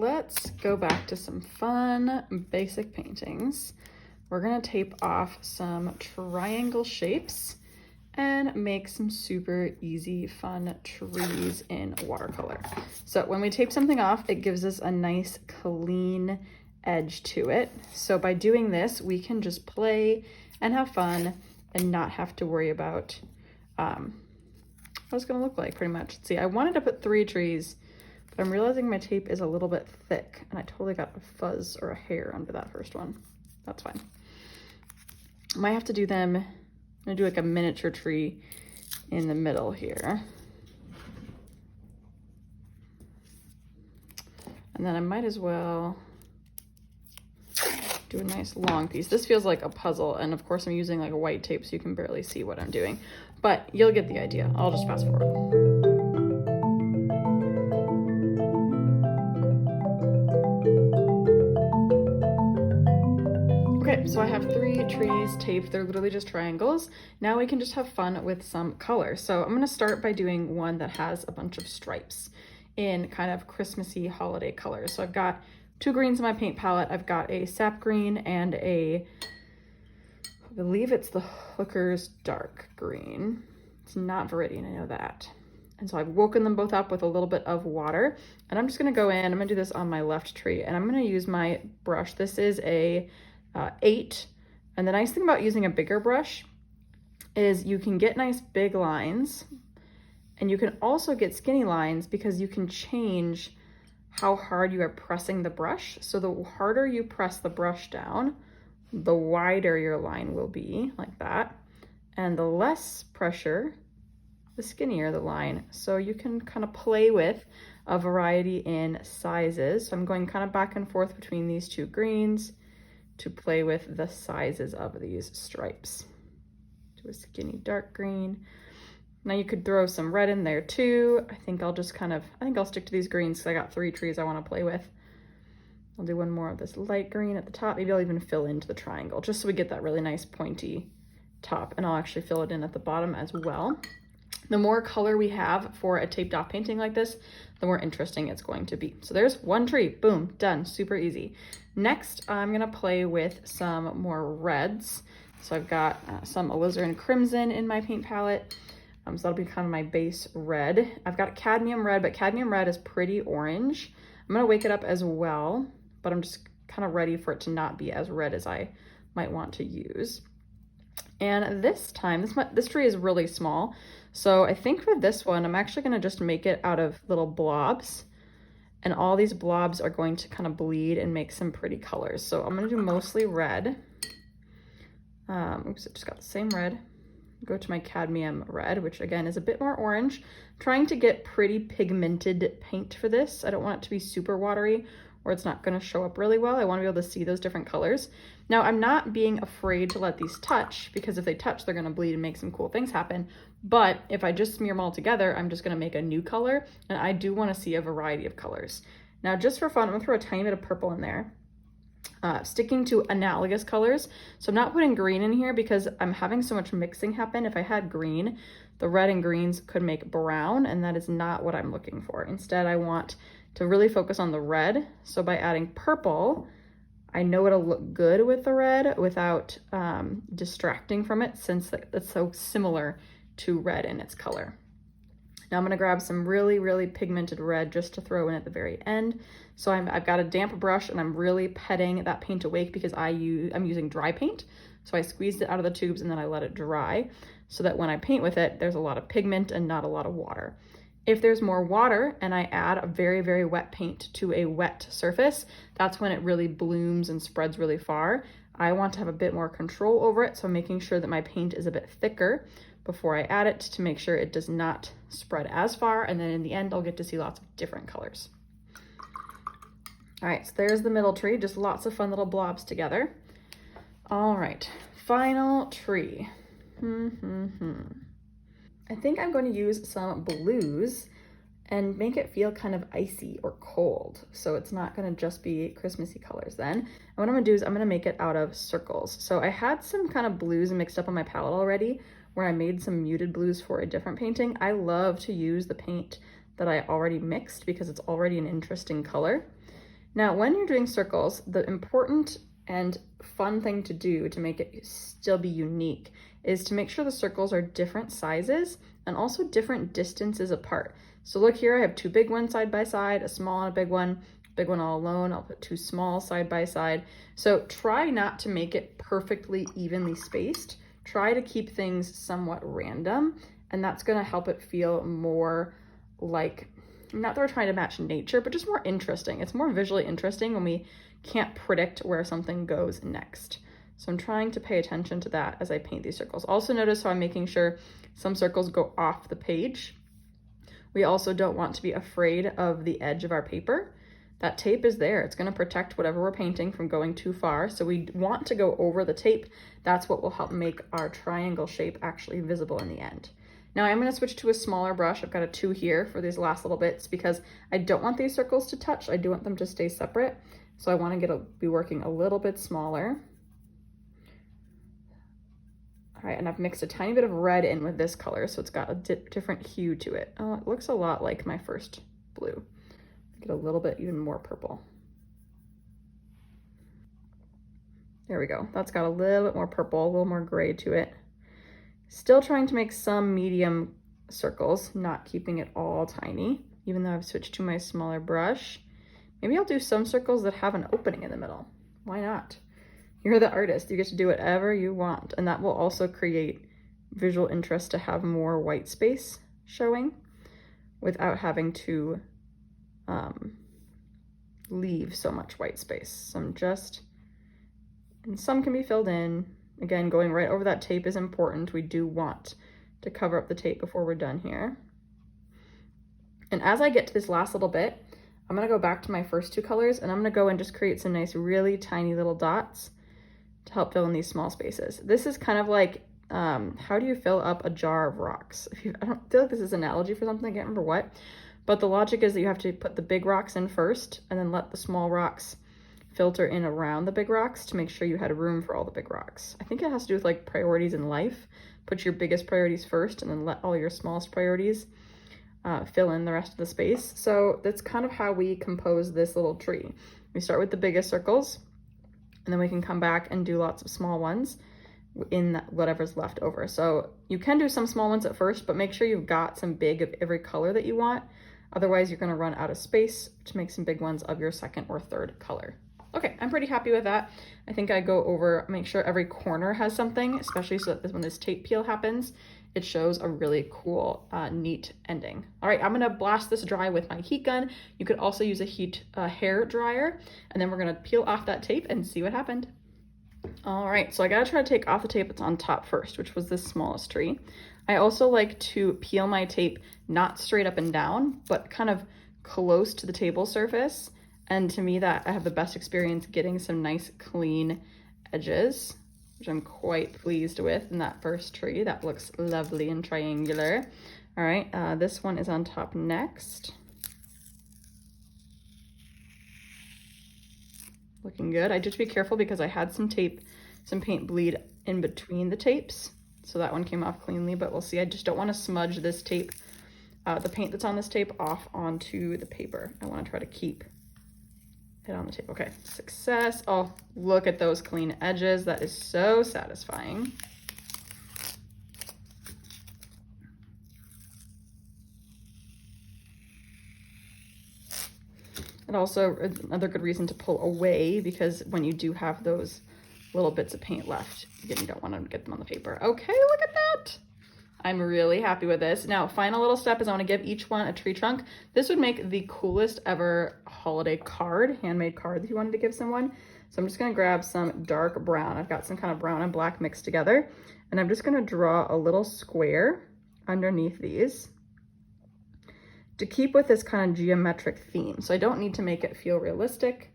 let's go back to some fun basic paintings. We're gonna tape off some triangle shapes and make some super easy, fun trees in watercolor. So when we tape something off, it gives us a nice clean edge to it. So by doing this, we can just play and have fun and not have to worry about what it's gonna look like pretty much. See, I wanted to put 3 trees, but I'm realizing my tape is a little bit thick and I totally got a fuzz or a hair under that first one. That's fine. I might have to do them, I'm gonna do like a miniature tree in the middle here. And then I might as well do a nice long piece. This feels like a puzzle, and of course I'm using like a white tape so you can barely see what I'm doing, but you'll get the idea. I'll just fast forward. Okay, so I have 3 trees taped. They're literally just triangles. Now we can just have fun with some color. So I'm gonna start by doing one that has a bunch of stripes in kind of Christmassy holiday colors. So I've got 2 greens in my paint palette. I've got a sap green and I believe it's the Hooker's dark green. It's not Viridian, I know that. And so I've woken them both up with a little bit of water, and I'm just gonna go in, I'm gonna do this on my left tree, and I'm gonna use my brush. This is a 8, and the nice thing about using a bigger brush is you can get nice big lines, and you can also get skinny lines because you can change how hard you are pressing the brush. So the harder you press the brush down, the wider your line will be, like that. And the less pressure, the skinnier the line. So you can kind of play with a variety in sizes. So I'm going kind of back and forth between these 2 greens to play with the sizes of these stripes. Do a skinny dark green. Now you could throw some red in there too. I think I'll just I think I'll stick to these greens because I got 3 trees I want to play with. I'll do one more of this light green at the top. Maybe I'll even fill into the triangle just so we get that really nice pointy top, and I'll actually fill it in at the bottom as well. The more color we have for a taped off painting like this, the more interesting it's going to be. So there's 1 tree, boom, done, super easy. Next, I'm gonna play with some more reds. So I've got some alizarin crimson in my paint palette. So that'll be kind of my base red. I've got cadmium red, but cadmium red is pretty orange. I'm gonna wake it up as well, but I'm just kind of ready for it to not be as red as I might want to use. And this time, this tree is really small. So I think for this one, I'm actually gonna just make it out of little blobs. And all these blobs are going to kind of bleed and make some pretty colors. So I'm gonna do mostly red. Oops, I just got the same red. Go to my cadmium red, which again is a bit more orange. I'm trying to get pretty pigmented paint for this. I don't want it to be super watery or it's not gonna show up really well. I wanna be able to see those different colors. Now I'm not being afraid to let these touch because if they touch, they're gonna bleed and make some cool things happen. But if I just smear them all together, I'm just gonna make a new color, and I do wanna see a variety of colors. Now just for fun, I'm gonna throw a tiny bit of purple in there. Sticking to analogous colors. So I'm not putting green in here because I'm having so much mixing happen. If I had green, the red and greens could make brown, and that is not what I'm looking for. Instead, I want to really focus on the red. So by adding purple, I know it'll look good with the red without distracting from it, since it's so similar to red in its color. Now I'm gonna grab some really, really pigmented red just to throw in at the very end. So I've got a damp brush and I'm really petting that paint awake because I'm using dry paint. So I squeezed it out of the tubes and then I let it dry so that when I paint with it, there's a lot of pigment and not a lot of water. If there's more water and I add a very, very wet paint to a wet surface, that's when it really blooms and spreads really far. I want to have a bit more control over it, so I'm making sure that my paint is a bit thicker before I add it to make sure it does not spread as far, and then in the end I'll get to see lots of different colors. All right, so there's the middle tree, just lots of fun little blobs together. All right, final tree. I think I'm going to use some blues and make it feel kind of icy or cold. So it's not gonna just be Christmassy colors then. And what I'm gonna do is I'm gonna make it out of circles. So I had some kind of blues mixed up on my palette already where I made some muted blues for a different painting. I love to use the paint that I already mixed because it's already an interesting color. Now, when you're doing circles, the important and fun thing to do to make it still be unique is to make sure the circles are different sizes and also different distances apart. So look here, I have two big ones side by side, a small and a big one all alone. I'll put two small side by side. So try not to make it perfectly evenly spaced. Try to keep things somewhat random, and that's gonna help it feel more like, not that we're trying to match nature, but just more interesting. It's more visually interesting when we can't predict where something goes next. So I'm trying to pay attention to that as I paint these circles. Also notice how I'm making sure some circles go off the page. We also don't want to be afraid of the edge of our paper. That tape is there. It's gonna protect whatever we're painting from going too far. So we want to go over the tape. That's what will help make our triangle shape actually visible in the end. Now I'm gonna switch to a smaller brush. I've got a 2 here for these last little bits because I don't want these circles to touch. I do want them to stay separate. So I wanna be working a little bit smaller. All right, and I've mixed a tiny bit of red in with this color, so it's got a different hue to it. Oh, it looks a lot like my first blue. Get a little bit even more purple. There we go. That's got a little bit more purple, a little more gray to it. Still trying to make some medium circles, not keeping it all tiny, even though I've switched to my smaller brush. Maybe I'll do some circles that have an opening in the middle. Why not? You're the artist. You get to do whatever you want, and that will also create visual interest to have more white space showing without having to leave so much white space. And some can be filled in. Again, going right over that tape is important. We do want to cover up the tape before we're done here. And as I get to this last little bit, I'm gonna go back to my first 2 colors, and I'm gonna go and just create some nice, really tiny little dots to help fill in these small spaces. This is kind of like, how do you fill up a jar of rocks? I don't feel like this is an analogy for something, I can't remember what, but the logic is that you have to put the big rocks in first and then let the small rocks filter in around the big rocks to make sure you had room for all the big rocks. I think it has to do with like priorities in life. Put your biggest priorities first and then let all your smallest priorities fill in the rest of the space. So that's kind of how we compose this little tree. We start with the biggest circles, and then we can come back and do lots of small ones in whatever's left over. So you can do some small ones at first, but make sure you've got some big of every color that you want. Otherwise, you're gonna run out of space to make some big ones of your second or third color. Okay, I'm pretty happy with that. I think I go over, make sure every corner has something, especially so that when this tape peel happens, it shows a really cool, neat ending. All right, I'm gonna blast this dry with my heat gun. You could also use a hair dryer, and then we're gonna peel off that tape and see what happened. All right, so I gotta try to take off the tape that's on top first, which was this smallest tree. I also like to peel my tape not straight up and down, but kind of close to the table surface. And to me, that I have the best experience getting some nice clean edges, which I'm quite pleased with in that first tree. That looks lovely and triangular. All right, this one is on top next. Looking good. I just be careful because I had some paint bleed in between the tapes. So that one came off cleanly, but we'll see. I just don't want to smudge this tape, the paint that's on this tape off onto the paper. I want to try to keep it on the tape. Okay, success. Oh, look at those clean edges. That is so satisfying. And also another good reason to pull away, because when you do have those little bits of paint left, you don't want to get them on the paper. Okay, look at that. I'm really happy with this. Now, final little step is I want to give each one a tree trunk. This would make the coolest ever holiday card, handmade card that you wanted to give someone. So I'm just going to grab some dark brown. I've got some kind of brown and black mixed together, and I'm just going to draw a little square underneath these to keep with this kind of geometric theme. So I don't need to make it feel realistic.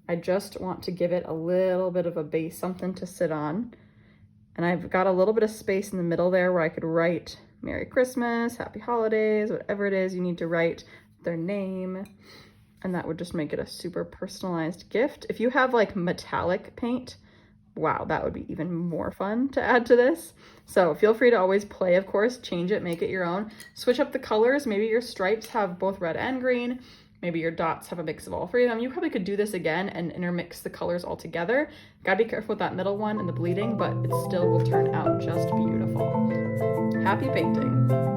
I just want to give it a little bit of a base, something to sit on. And I've got a little bit of space in the middle there where I could write Merry Christmas, Happy Holidays, whatever it is you need to write, their name. And that would just make it a super personalized gift. If you have like metallic paint, wow, that would be even more fun to add to this. So feel free to always play, of course, change it, make it your own. Switch up the colors. Maybe your stripes have both red and green. maybe your dots have a mix of all three of them. You probably could do this again and intermix the colors all together. Gotta be careful with that middle one and the bleeding, but it still will turn out just beautiful. Happy painting.